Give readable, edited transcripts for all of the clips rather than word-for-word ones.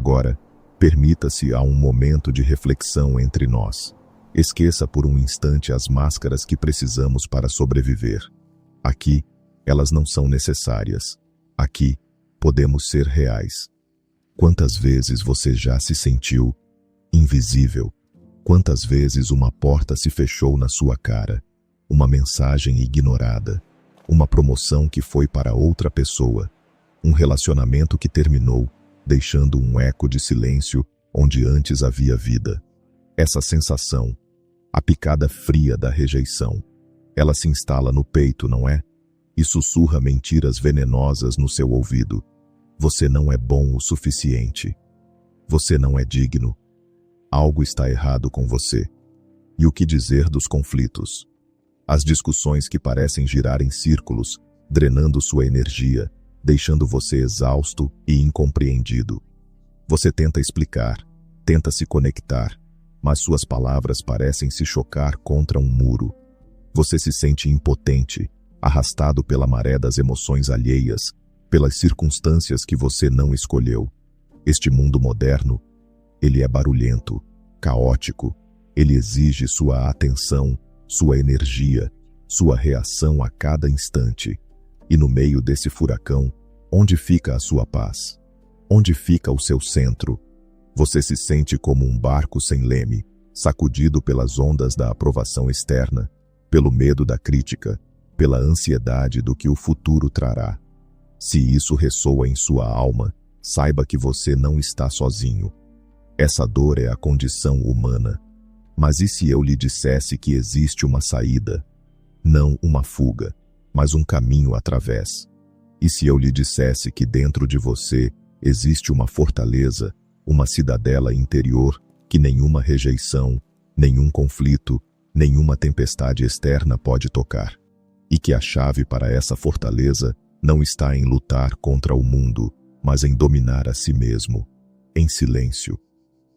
Agora, permita-se a um momento de reflexão entre nós. Esqueça por um instante as máscaras que precisamos para sobreviver. Aqui, elas não são necessárias. Aqui, podemos ser reais. Quantas vezes você já se sentiu invisível? Quantas vezes uma porta se fechou na sua cara? Uma mensagem ignorada? Uma promoção que foi para outra pessoa? Um relacionamento que terminou, deixando um eco de silêncio onde antes havia vida? Essa sensação, a picada fria da rejeição, ela se instala no peito, não é? E sussurra mentiras venenosas no seu ouvido. Você não é bom o suficiente. Você não é digno. Algo está errado com você. E o que dizer dos conflitos? As discussões que parecem girar em círculos, drenando sua energia, deixando você exausto e incompreendido. Você tenta explicar, tenta se conectar, mas suas palavras parecem se chocar contra um muro. Você se sente impotente, arrastado pela maré das emoções alheias, pelas circunstâncias que você não escolheu. Este mundo moderno, ele é barulhento, caótico, ele exige sua atenção, sua energia, sua reação a cada instante. E no meio desse furacão, onde fica a sua paz? Onde fica o seu centro? Você se sente como um barco sem leme, sacudido pelas ondas da aprovação externa, pelo medo da crítica, pela ansiedade do que o futuro trará. Se isso ressoa em sua alma, saiba que você não está sozinho. Essa dor é a condição humana. Mas e se eu lhe dissesse que existe uma saída? Não uma fuga, mas um caminho através. E se eu lhe dissesse que dentro de você existe uma fortaleza, uma cidadela interior que nenhuma rejeição, nenhum conflito, nenhuma tempestade externa pode tocar? E que a chave para essa fortaleza não está em lutar contra o mundo, mas em dominar a si mesmo, em silêncio.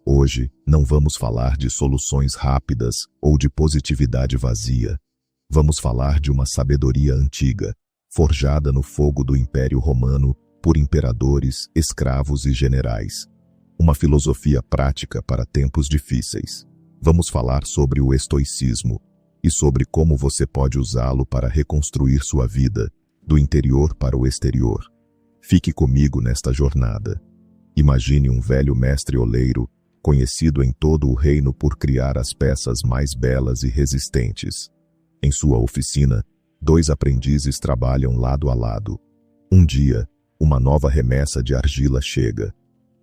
Hoje, não vamos falar de soluções rápidas ou de positividade vazia. Vamos falar de uma sabedoria antiga, forjada no fogo do Império Romano por imperadores, escravos e generais. Uma filosofia prática para tempos difíceis. Vamos falar sobre o estoicismo e sobre como você pode usá-lo para reconstruir sua vida, do interior para o exterior. Fique comigo nesta jornada. Imagine um velho mestre oleiro, conhecido em todo o reino por criar as peças mais belas e resistentes. Em sua oficina, 2 aprendizes trabalham lado a lado. Um dia, uma nova remessa de argila chega.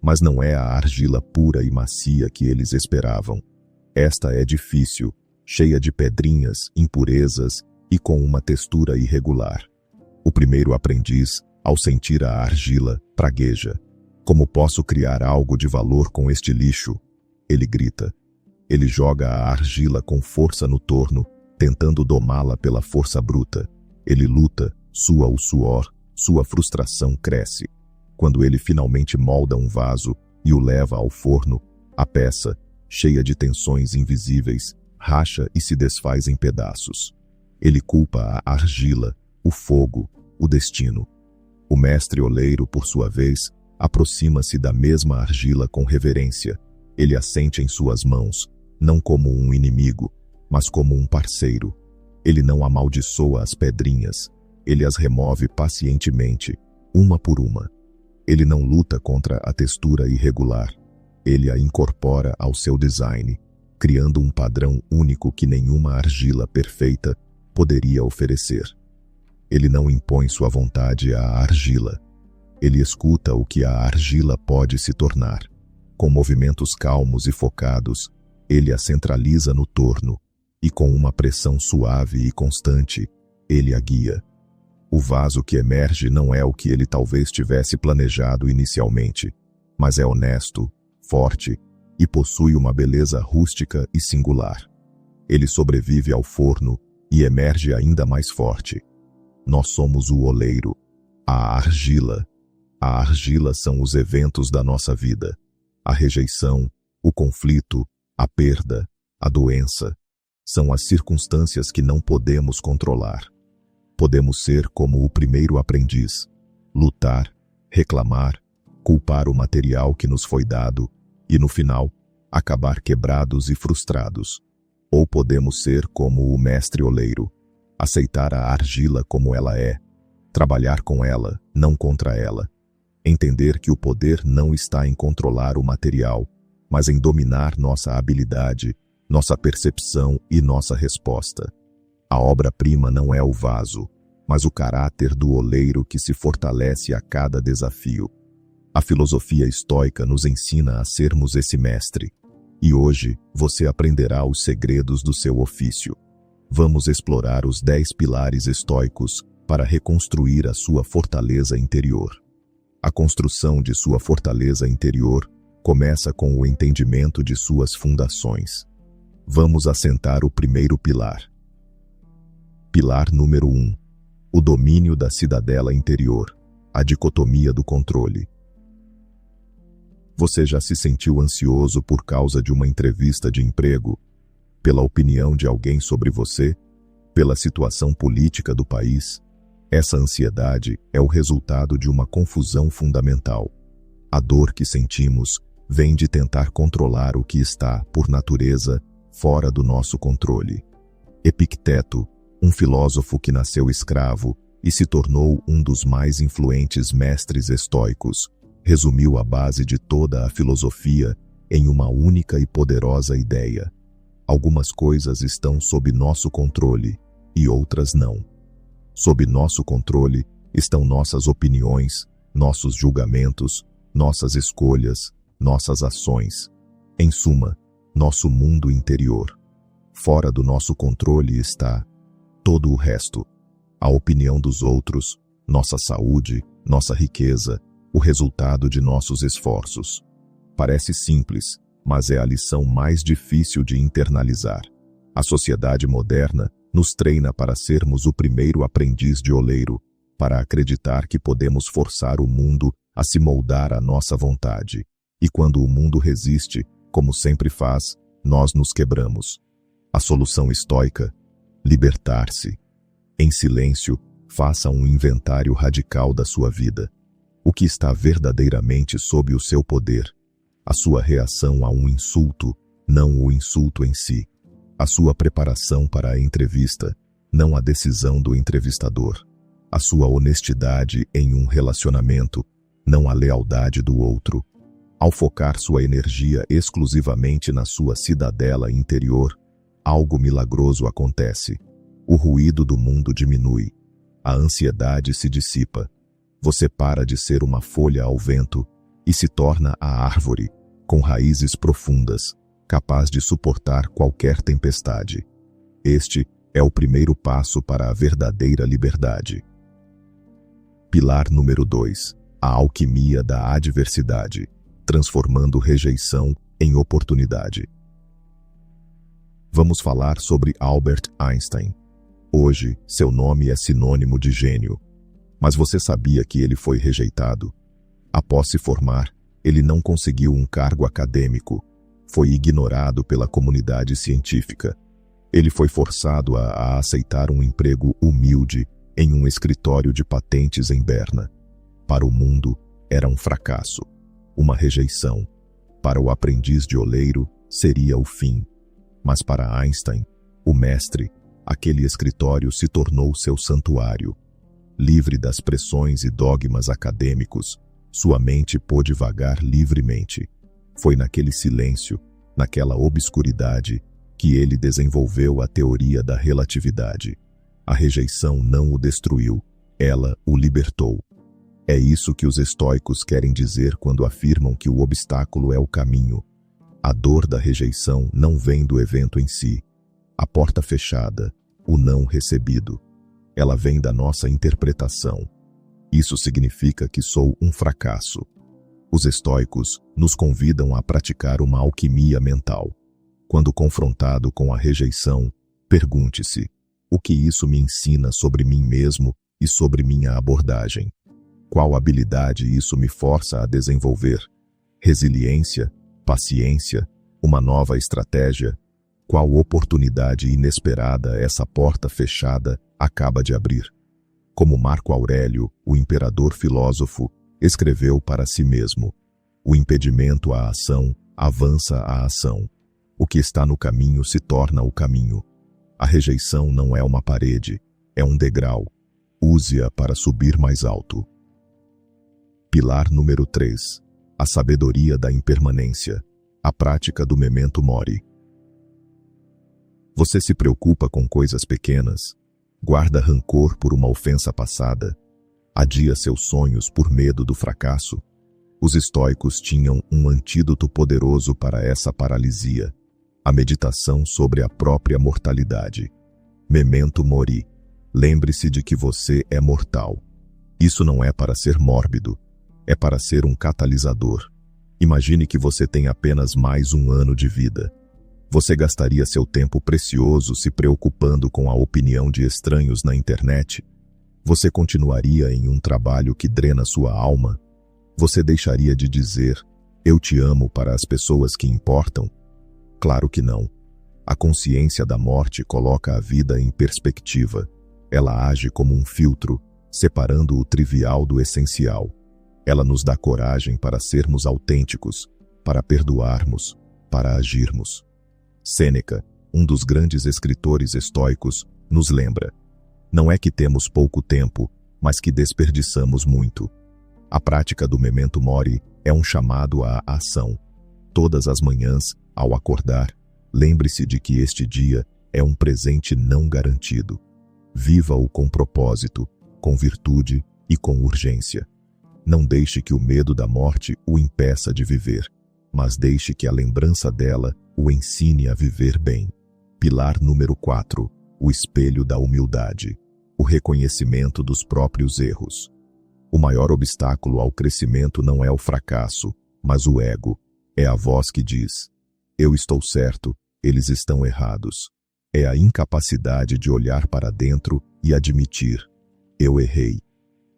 Mas não é a argila pura e macia que eles esperavam. Esta é difícil, cheia de pedrinhas, impurezas e com uma textura irregular. O primeiro aprendiz, ao sentir a argila, pragueja. Como posso criar algo de valor com este lixo? Ele grita. Ele joga a argila com força no torno, tentando domá-la pela força bruta. Ele luta, sua o suor, sua frustração cresce. Quando ele finalmente molda um vaso e o leva ao forno, a peça, cheia de tensões invisíveis, racha e se desfaz em pedaços. Ele culpa a argila, o fogo, o destino. O mestre oleiro, por sua vez, aproxima-se da mesma argila com reverência. Ele a sente em suas mãos, não como um inimigo, mas como um parceiro. Ele não amaldiçoa as pedrinhas, ele as remove pacientemente, uma por uma. Ele não luta contra a textura irregular, ele a incorpora ao seu design, criando um padrão único que nenhuma argila perfeita poderia oferecer. Ele não impõe sua vontade à argila. Ele escuta o que a argila pode se tornar. Com movimentos calmos e focados, ele a centraliza no torno, e com uma pressão suave e constante, ele a guia. O vaso que emerge não é o que ele talvez tivesse planejado inicialmente, mas é honesto, forte e possui uma beleza rústica e singular. Ele sobrevive ao forno e emerge ainda mais forte. Nós somos o oleiro, a argila. A argila são os eventos da nossa vida. A rejeição, o conflito, a perda, a doença. São as circunstâncias que não podemos controlar. Podemos ser como o primeiro aprendiz, lutar, reclamar, culpar o material que nos foi dado e, no final, acabar quebrados e frustrados. Ou podemos ser como o mestre oleiro, aceitar a argila como ela é, trabalhar com ela, não contra ela, entender que o poder não está em controlar o material, mas em dominar nossa habilidade, nossa percepção e nossa resposta. A obra-prima não é o vaso, mas o caráter do oleiro que se fortalece a cada desafio. A filosofia estoica nos ensina a sermos esse mestre, e hoje você aprenderá os segredos do seu ofício. Vamos explorar os 10 pilares estoicos para reconstruir a sua fortaleza interior. A construção de sua fortaleza interior começa com o entendimento de suas fundações. Vamos assentar o primeiro pilar. Pilar número 1. O domínio da cidadela interior, a dicotomia do controle. Você já se sentiu ansioso por causa de uma entrevista de emprego? Pela opinião de alguém sobre você? Pela situação política do país? Essa ansiedade é o resultado de uma confusão fundamental. A dor que sentimos vem de tentar controlar o que está, por natureza, fora do nosso controle. Epicteto, um filósofo que nasceu escravo e se tornou um dos mais influentes mestres estoicos, resumiu a base de toda a filosofia em uma única e poderosa ideia. Algumas coisas estão sob nosso controle e outras não. Sob nosso controle estão nossas opiniões, nossos julgamentos, nossas escolhas, nossas ações. Em suma, nosso mundo interior. Fora do nosso controle está todo o resto. A opinião dos outros, nossa saúde, nossa riqueza, o resultado de nossos esforços. Parece simples, mas é a lição mais difícil de internalizar. A sociedade moderna nos treina para sermos o primeiro aprendiz de oleiro, para acreditar que podemos forçar o mundo a se moldar à nossa vontade. E quando o mundo resiste, como sempre faz, nós nos quebramos. A solução estoica: libertar-se. Em silêncio, faça um inventário radical da sua vida. O que está verdadeiramente sob o seu poder? A sua reação a um insulto, não o insulto em si. A sua preparação para a entrevista, não a decisão do entrevistador. A sua honestidade em um relacionamento, não a lealdade do outro. Ao focar sua energia exclusivamente na sua cidadela interior, algo milagroso acontece. O ruído do mundo diminui. A ansiedade se dissipa. Você para de ser uma folha ao vento e se torna a árvore, com raízes profundas, capaz de suportar qualquer tempestade. Este é o primeiro passo para a verdadeira liberdade. Pilar número 2. A alquimia da adversidade, transformando rejeição em oportunidade. Vamos falar sobre Albert Einstein. Hoje, seu nome é sinônimo de gênio. Mas você sabia que ele foi rejeitado? Após se formar, ele não conseguiu um cargo acadêmico. Foi ignorado pela comunidade científica. Ele foi forçado a aceitar um emprego humilde em um escritório de patentes em Berna. Para o mundo, era um fracasso, uma rejeição. Para o aprendiz de oleiro, seria o fim. Mas para Einstein, o mestre, aquele escritório se tornou seu santuário. Livre das pressões e dogmas acadêmicos, sua mente pôde vagar livremente. Foi naquele silêncio, naquela obscuridade, que ele desenvolveu a teoria da relatividade. A rejeição não o destruiu, ela o libertou. É isso que os estoicos querem dizer quando afirmam que o obstáculo é o caminho. A dor da rejeição não vem do evento em si. A porta fechada, o não recebido. Ela vem da nossa interpretação. Isso significa que sou um fracasso. Os estoicos nos convidam a praticar uma alquimia mental. Quando confrontado com a rejeição, pergunte-se: o que isso me ensina sobre mim mesmo e sobre minha abordagem? Qual habilidade isso me força a desenvolver? Resiliência? Paciência? Uma nova estratégia? Qual oportunidade inesperada essa porta fechada acaba de abrir? Como Marco Aurélio, o imperador filósofo, Escreveu para si mesmo: o impedimento à ação avança a ação. O que está no caminho se torna o caminho. A rejeição não é uma parede, é um degrau. Use-a para subir mais alto. Pilar número 3. A sabedoria da impermanência. A prática do memento mori. Você se preocupa com coisas pequenas? Guarda rancor por uma ofensa passada? Adia seus sonhos por medo do fracasso? Os estoicos tinham um antídoto poderoso para essa paralisia: a meditação sobre a própria mortalidade. Memento mori. Lembre-se de que você é mortal. Isso não é para ser mórbido, é para ser um catalisador. Imagine que você tem apenas mais um ano de vida. Você gastaria seu tempo precioso se preocupando com a opinião de estranhos na internet? Você continuaria em um trabalho que drena sua alma? Você deixaria de dizer "eu te amo" para as pessoas que importam? Claro que não. A consciência da morte coloca a vida em perspectiva. Ela age como um filtro, separando o trivial do essencial. Ela nos dá coragem para sermos autênticos, para perdoarmos, para agirmos. Sêneca, um dos grandes escritores estoicos, nos lembra: não é que temos pouco tempo, mas que desperdiçamos muito. A prática do memento mori é um chamado à ação. Todas as manhãs, ao acordar, lembre-se de que este dia é um presente não garantido. Viva-o com propósito, com virtude e com urgência. Não deixe que o medo da morte o impeça de viver, mas deixe que a lembrança dela o ensine a viver bem. Pilar número 4. O espelho da humildade. O reconhecimento dos próprios erros. O maior obstáculo ao crescimento não é o fracasso, mas o ego. É a voz que diz: eu estou certo, eles estão errados. É a incapacidade de olhar para dentro e admitir: eu errei.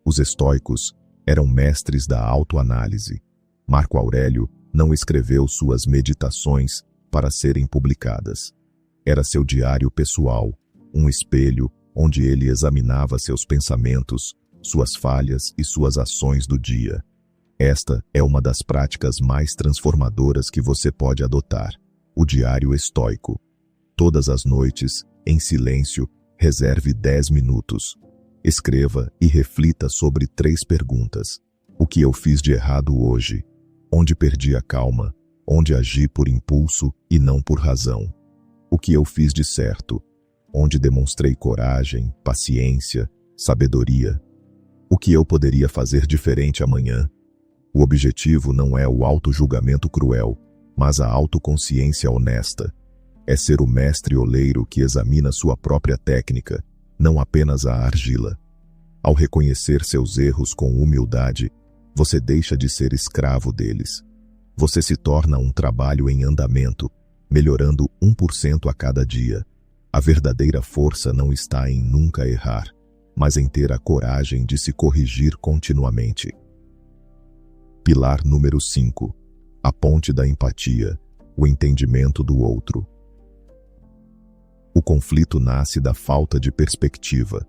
Os estoicos eram mestres da autoanálise. Marco Aurélio não escreveu suas meditações para serem publicadas. Era seu diário pessoal, um espelho onde ele examinava seus pensamentos, suas falhas e suas ações do dia. Esta é uma das práticas mais transformadoras que você pode adotar: o diário estoico. Todas as noites, em silêncio, reserve 10 minutos. Escreva e reflita sobre 3 perguntas. O que eu fiz de errado hoje? Onde perdi a calma? Onde agi por impulso e não por razão? O que eu fiz de certo? Onde demonstrei coragem, paciência, sabedoria? O que eu poderia fazer diferente amanhã? O objetivo não é o auto-julgamento cruel, mas a autoconsciência honesta. É ser o mestre oleiro que examina sua própria técnica, não apenas a argila. Ao reconhecer seus erros com humildade, você deixa de ser escravo deles. Você se torna um trabalho em andamento, melhorando 1% a cada dia. A verdadeira força não está em nunca errar, mas em ter a coragem de se corrigir continuamente. Pilar número 5. A ponte da empatia, o entendimento do outro. O conflito nasce da falta de perspectiva.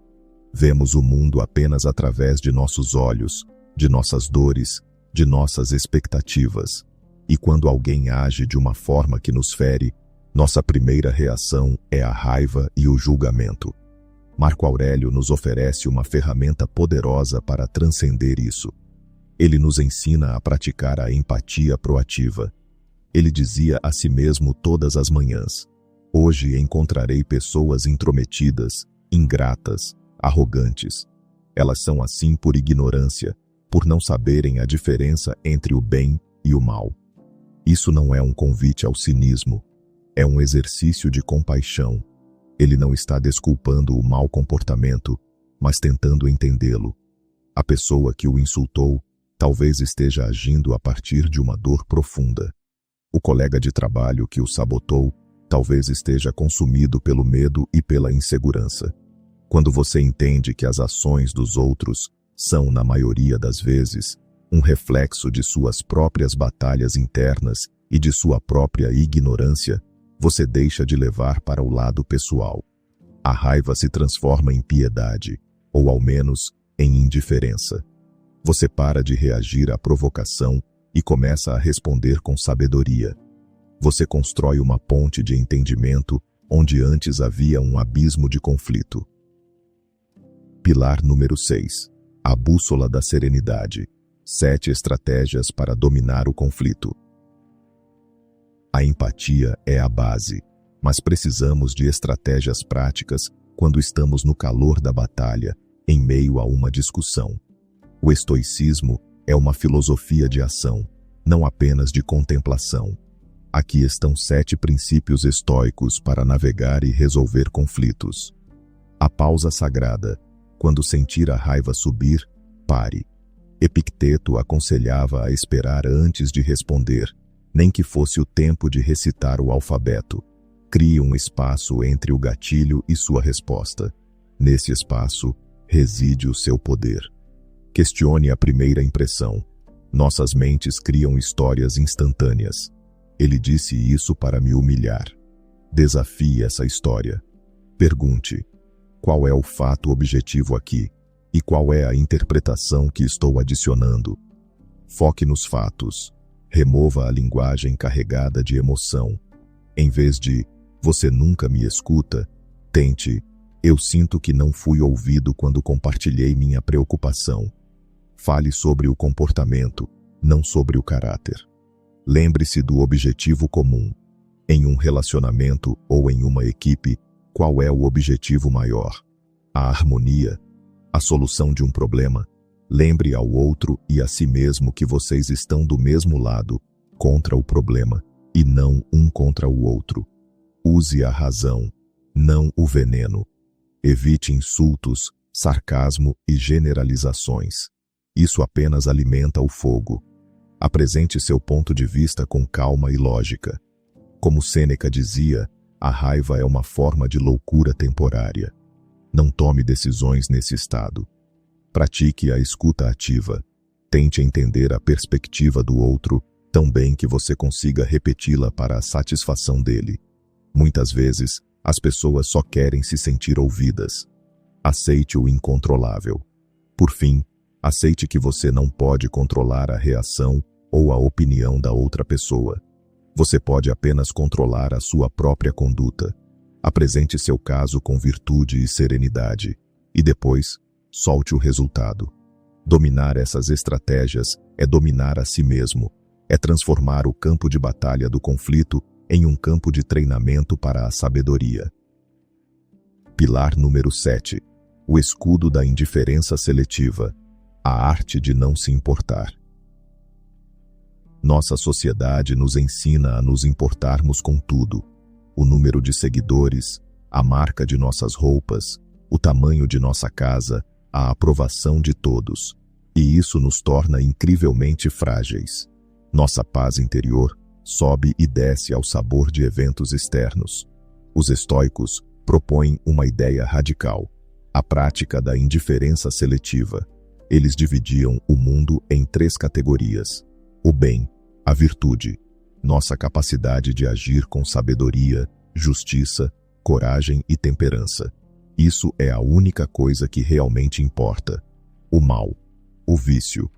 Vemos o mundo apenas através de nossos olhos, de nossas dores, de nossas expectativas. E quando alguém age de uma forma que nos fere, nossa primeira reação é a raiva e o julgamento. Marco Aurélio nos oferece uma ferramenta poderosa para transcender isso. Ele nos ensina a praticar a empatia proativa. Ele dizia a si mesmo todas as manhãs: hoje encontrarei pessoas intrometidas, ingratas, arrogantes. Elas são assim por ignorância, por não saberem a diferença entre o bem e o mal. Isso não é um convite ao cinismo, é um exercício de compaixão. Ele não está desculpando o mau comportamento, mas tentando entendê-lo. A pessoa que o insultou talvez esteja agindo a partir de uma dor profunda. O colega de trabalho que o sabotou talvez esteja consumido pelo medo e pela insegurança. Quando você entende que as ações dos outros são, na maioria das vezes, um reflexo de suas próprias batalhas internas e de sua própria ignorância, você deixa de levar para o lado pessoal. A raiva se transforma em piedade, ou ao menos em indiferença. Você para de reagir à provocação e começa a responder com sabedoria. Você constrói uma ponte de entendimento onde antes havia um abismo de conflito. Pilar número 6. A bússola da serenidade. 7 estratégias para dominar o conflito. A empatia é a base, mas precisamos de estratégias práticas quando estamos no calor da batalha, em meio a uma discussão. O estoicismo é uma filosofia de ação, não apenas de contemplação. Aqui estão 7 princípios estoicos para navegar e resolver conflitos. A pausa sagrada. Quando sentir a raiva subir, pare. Epicteto aconselhava a esperar antes de responder, nem que fosse o tempo de recitar o alfabeto. Crie um espaço entre o gatilho e sua resposta. Nesse espaço, reside o seu poder. Questione a primeira impressão. Nossas mentes criam histórias instantâneas. Ele disse isso para me humilhar. Desafie essa história. Pergunte: qual é o fato objetivo aqui? E qual é a interpretação que estou adicionando? Foque nos fatos. Remova a linguagem carregada de emoção. Em vez de "você nunca me escuta", tente "eu sinto que não fui ouvido quando compartilhei minha preocupação". Fale sobre o comportamento, não sobre o caráter. Lembre-se do objetivo comum. Em um relacionamento ou em uma equipe, qual é o objetivo maior? A harmonia? A solução de um problema? Lembre ao outro e a si mesmo que vocês estão do mesmo lado, contra o problema, e não um contra o outro. Use a razão, não o veneno. Evite insultos, sarcasmo e generalizações. Isso apenas alimenta o fogo. Apresente seu ponto de vista com calma e lógica. Como Sêneca dizia, a raiva é uma forma de loucura temporária. Não tome decisões nesse estado. Pratique a escuta ativa. Tente entender a perspectiva do outro, tão bem que você consiga repeti-la para a satisfação dele. Muitas vezes, as pessoas só querem se sentir ouvidas. Aceite o incontrolável. Por fim, aceite que você não pode controlar a reação ou a opinião da outra pessoa. Você pode apenas controlar a sua própria conduta. Apresente seu caso com virtude e serenidade, e depois, solte o resultado. Dominar essas estratégias é dominar a si mesmo, é transformar o campo de batalha do conflito em um campo de treinamento para a sabedoria. Pilar número 7. O escudo da indiferença seletiva. A arte de não se importar. Nossa sociedade nos ensina a nos importarmos com tudo. O número de seguidores, a marca de nossas roupas, o tamanho de nossa casa, a aprovação de todos. E isso nos torna incrivelmente frágeis. Nossa paz interior sobe e desce ao sabor de eventos externos. Os estoicos propõem uma ideia radical: a prática da indiferença seletiva. Eles dividiam o mundo em 3 categorias: o bem, a virtude, nossa capacidade de agir com sabedoria, justiça, coragem e temperança. Isso é a única coisa que realmente importa. O mal, o vício,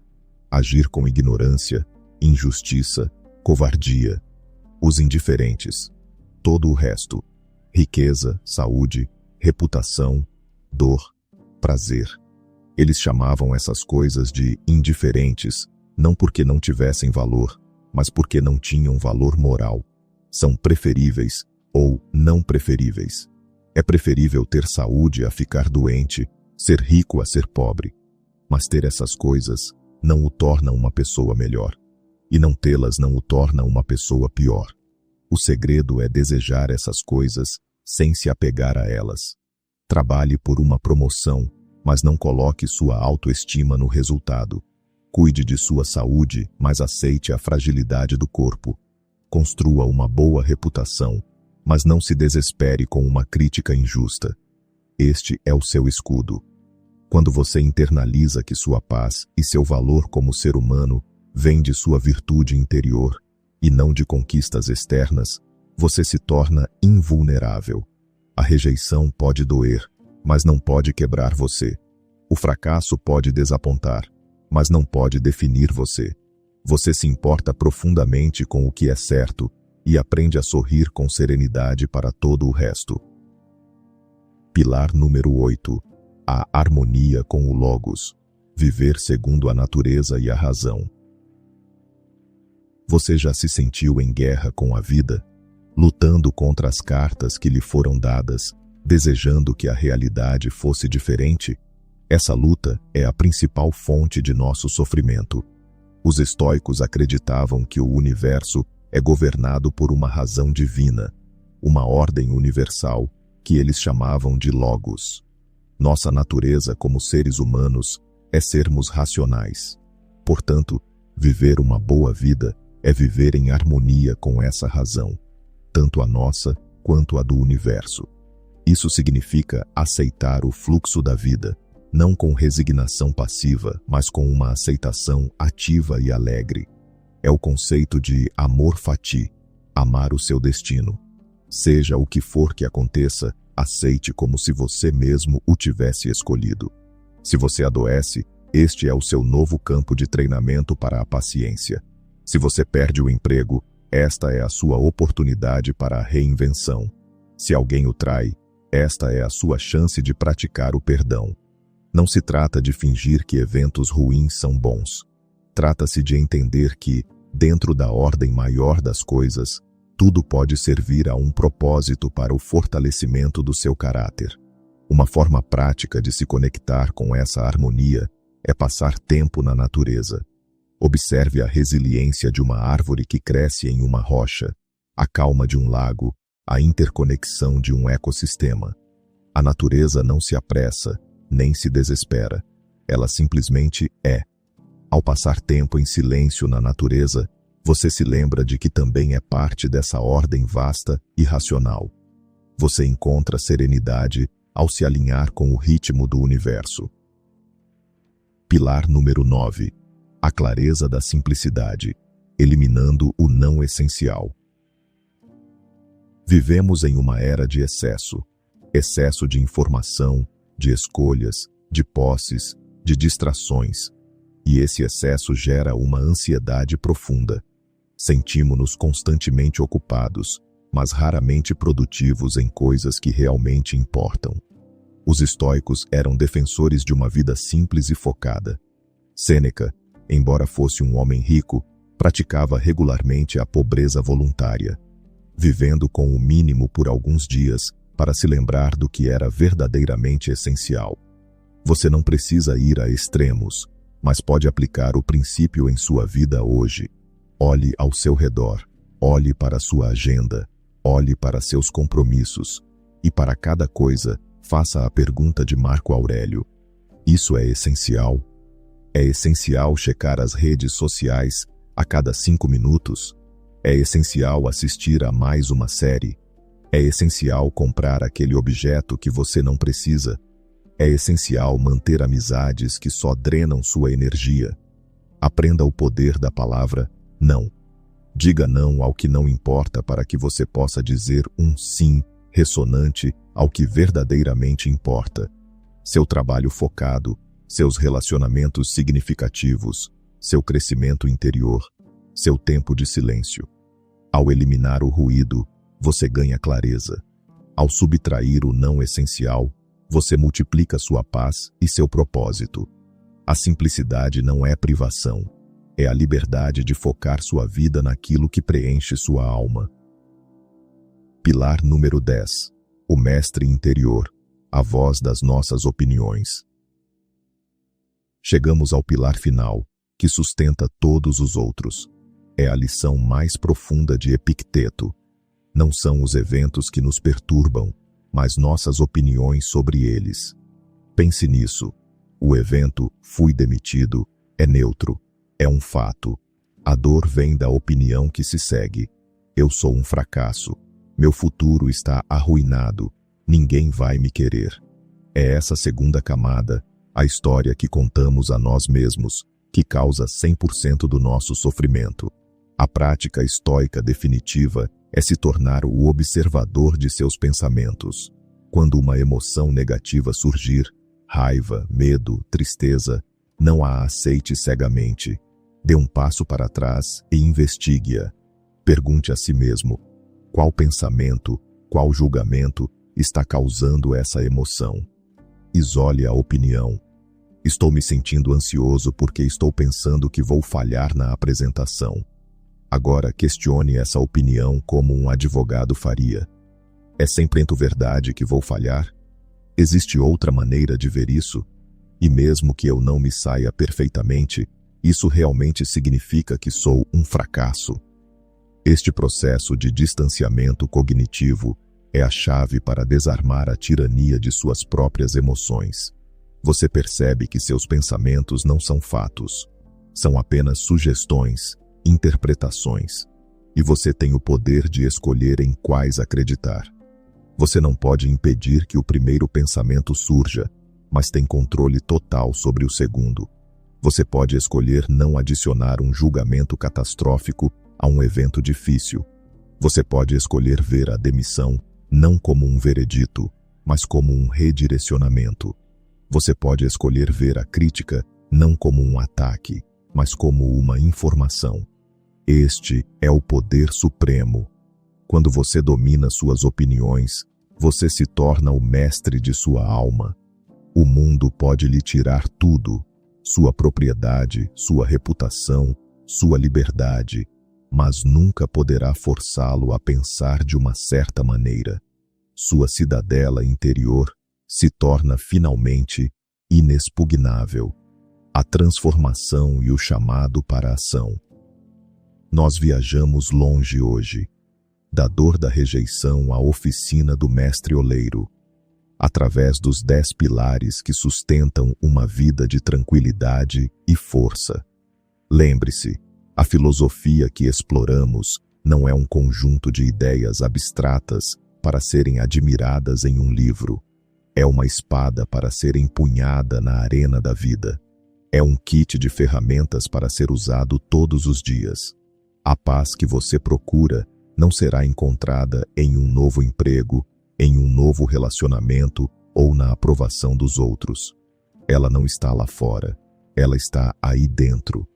agir com ignorância, injustiça, covardia. Os indiferentes, todo o resto: riqueza, saúde, reputação, dor, prazer. Eles chamavam essas coisas de indiferentes, não porque não tivessem valor, mas porque não tinham valor moral. São preferíveis ou não preferíveis. É preferível ter saúde a ficar doente, ser rico a ser pobre. Mas ter essas coisas não o torna uma pessoa melhor. E não tê-las não o torna uma pessoa pior. O segredo é desejar essas coisas sem se apegar a elas. Trabalhe por uma promoção, mas não coloque sua autoestima no resultado. Cuide de sua saúde, mas aceite a fragilidade do corpo. Construa uma boa reputação, mas não se desespere com uma crítica injusta. Este é o seu escudo. Quando você internaliza que sua paz e seu valor como ser humano vem de sua virtude interior e não de conquistas externas, você se torna invulnerável. A rejeição pode doer, mas não pode quebrar você. O fracasso pode desapontar, mas não pode definir você. Você se importa profundamente com o que é certo e aprende a sorrir com serenidade para todo o resto. Pilar número 8. A harmonia com o Logos. Viver segundo a natureza e a razão. Você já se sentiu em guerra com a vida? Lutando contra as cartas que lhe foram dadas, desejando que a realidade fosse diferente? Essa luta é a principal fonte de nosso sofrimento. Os estoicos acreditavam que o universo é governado por uma razão divina, uma ordem universal que eles chamavam de Logos. Nossa natureza como seres humanos é sermos racionais. Portanto, viver uma boa vida é viver em harmonia com essa razão, tanto a nossa quanto a do universo. Isso significa aceitar o fluxo da vida, não com resignação passiva, mas com uma aceitação ativa e alegre. É o conceito de amor fati, amar o seu destino. Seja o que for que aconteça, aceite como se você mesmo o tivesse escolhido. Se você adoece, este é o seu novo campo de treinamento para a paciência. Se você perde o emprego, esta é a sua oportunidade para a reinvenção. Se alguém o trai, esta é a sua chance de praticar o perdão. Não se trata de fingir que eventos ruins são bons. Trata-se de entender que, dentro da ordem maior das coisas, tudo pode servir a um propósito para o fortalecimento do seu caráter. Uma forma prática de se conectar com essa harmonia é passar tempo na natureza. Observe a resiliência de uma árvore que cresce em uma rocha, a calma de um lago, a interconexão de um ecossistema. A natureza não se apressa, nem se desespera. Ela simplesmente é. Ao passar tempo em silêncio na natureza, você se lembra de que também é parte dessa ordem vasta e racional. Você encontra serenidade ao se alinhar com o ritmo do universo. Pilar número 9. A clareza da simplicidade, eliminando o não essencial. Vivemos em uma era de excesso de informação, de escolhas, de posses, de distrações. E esse excesso gera uma ansiedade profunda. Sentimos-nos constantemente ocupados, mas raramente produtivos em coisas que realmente importam. Os estoicos eram defensores de uma vida simples e focada. Sêneca, embora fosse um homem rico, praticava regularmente a pobreza voluntária, vivendo com o mínimo por alguns dias para se lembrar do que era verdadeiramente essencial. Você não precisa ir a extremos, mas pode aplicar o princípio em sua vida hoje. Olhe ao seu redor, olhe para sua agenda, olhe para seus compromissos, e para cada coisa, faça a pergunta de Marco Aurélio: isso é essencial? É essencial checar as redes sociais a cada 5 minutos? É essencial assistir a mais uma série? É essencial comprar aquele objeto que você não precisa? É essencial manter amizades que só drenam sua energia? Aprenda o poder da palavra não. Diga não ao que não importa para que você possa dizer um sim ressonante ao que verdadeiramente importa. Seu trabalho focado, seus relacionamentos significativos, seu crescimento interior, seu tempo de silêncio. Ao eliminar o ruído, você ganha clareza. Ao subtrair o não essencial, você multiplica sua paz e seu propósito. A simplicidade não é privação, é a liberdade de focar sua vida naquilo que preenche sua alma. Pilar número 10. O mestre interior, a voz das nossas opiniões. Chegamos ao pilar final, que sustenta todos os outros. É a lição mais profunda de Epicteto. Não são os eventos que nos perturbam, mas nossas opiniões sobre eles. Pense nisso. O evento, fui demitido, é neutro, é um fato. A dor vem da opinião que se segue. Eu sou um fracasso. Meu futuro está arruinado. Ninguém vai me querer. É essa segunda camada, a história que contamos a nós mesmos, que causa 100% do nosso sofrimento. A prática estoica definitiva é se tornar o observador de seus pensamentos. Quando uma emoção negativa surgir, raiva, medo, tristeza, Não a aceite cegamente. Dê um passo para trás e investigue-a. Pergunte a si mesmo: qual pensamento, qual julgamento está causando essa emoção? Isole a opinião. Estou me sentindo ansioso porque estou pensando que vou falhar na apresentação. Agora questione essa opinião como um advogado faria. É 100% verdade que vou falhar? Existe outra maneira de ver isso? E mesmo que eu não me saia perfeitamente, isso realmente significa que sou um fracasso? Este processo de distanciamento cognitivo é a chave para desarmar a tirania de suas próprias emoções. Você percebe que seus pensamentos não são fatos, são apenas sugestões, interpretações, e você tem o poder de escolher em quais acreditar. Você não pode impedir que o primeiro pensamento surja, mas tem controle total sobre o segundo. Você pode escolher não adicionar um julgamento catastrófico a um evento difícil. Você pode escolher ver a demissão não como um veredito, mas como um redirecionamento. Você pode escolher ver a crítica não como um ataque, mas como uma informação. Este é o poder supremo. Quando você domina suas opiniões, você se torna o mestre de sua alma. O mundo pode lhe tirar tudo: sua propriedade, sua reputação, sua liberdade, mas nunca poderá forçá-lo a pensar de uma certa maneira. Sua cidadela interior se torna finalmente inexpugnável. A transformação e o chamado para a ação. Nós viajamos longe hoje, da dor da rejeição à oficina do mestre oleiro, através dos 10 pilares que sustentam uma vida de tranquilidade e força. Lembre-se, a filosofia que exploramos não é um conjunto de ideias abstratas para serem admiradas em um livro. É uma espada para ser empunhada na arena da vida. É um kit de ferramentas para ser usado todos os dias. A paz que você procura não será encontrada em um novo emprego, em um novo relacionamento ou na aprovação dos outros. Ela não está lá fora, ela está aí dentro,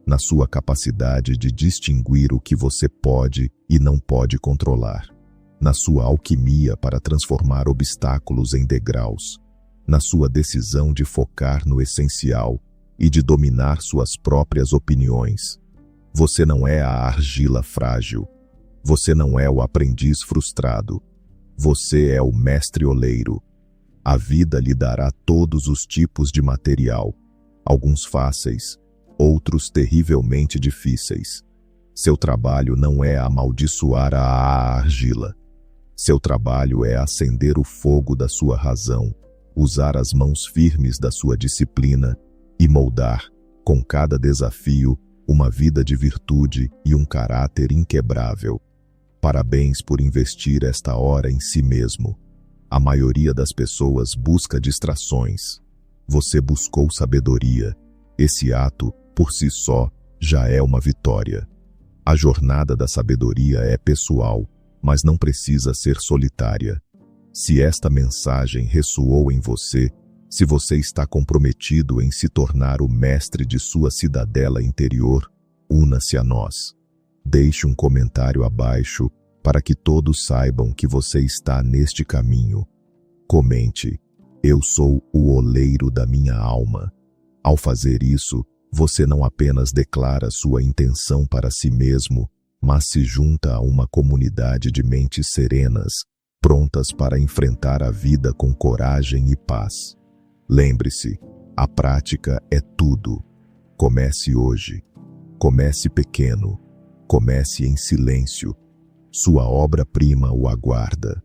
na sua capacidade de distinguir o que você pode e não pode controlar, na sua alquimia para transformar obstáculos em degraus, na sua decisão de focar no essencial e de dominar suas próprias opiniões. Você não é a argila frágil. Você não é o aprendiz frustrado. Você é o mestre oleiro. A vida lhe dará todos os tipos de material, alguns fáceis, outros terrivelmente difíceis. Seu trabalho não é amaldiçoar a argila. Seu trabalho é acender o fogo da sua razão, usar as mãos firmes da sua disciplina e moldar, com cada desafio, uma vida de virtude e um caráter inquebrável. Parabéns por investir esta hora em si mesmo. A maioria das pessoas busca distrações. Você buscou sabedoria. Esse ato, por si só, já é uma vitória. A jornada da sabedoria é pessoal, mas não precisa ser solitária. Se esta mensagem ressoou em você, se você está comprometido em se tornar o mestre de sua cidadela interior, una-se a nós. Deixe um comentário abaixo para que todos saibam que você está neste caminho. Comente: eu sou o oleiro da minha alma. Ao fazer isso, você não apenas declara sua intenção para si mesmo, mas se junta a uma comunidade de mentes serenas, prontas para enfrentar a vida com coragem e paz. Lembre-se, a prática é tudo. Comece hoje. Comece pequeno. Comece em silêncio. Sua obra-prima o aguarda.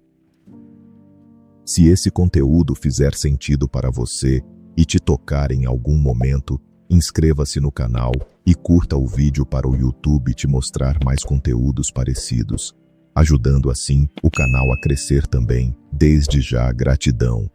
Se esse conteúdo fizer sentido para você e te tocar em algum momento, inscreva-se no canal e curta o vídeo para o YouTube te mostrar mais conteúdos parecidos, ajudando assim o canal a crescer também. Desde já, gratidão.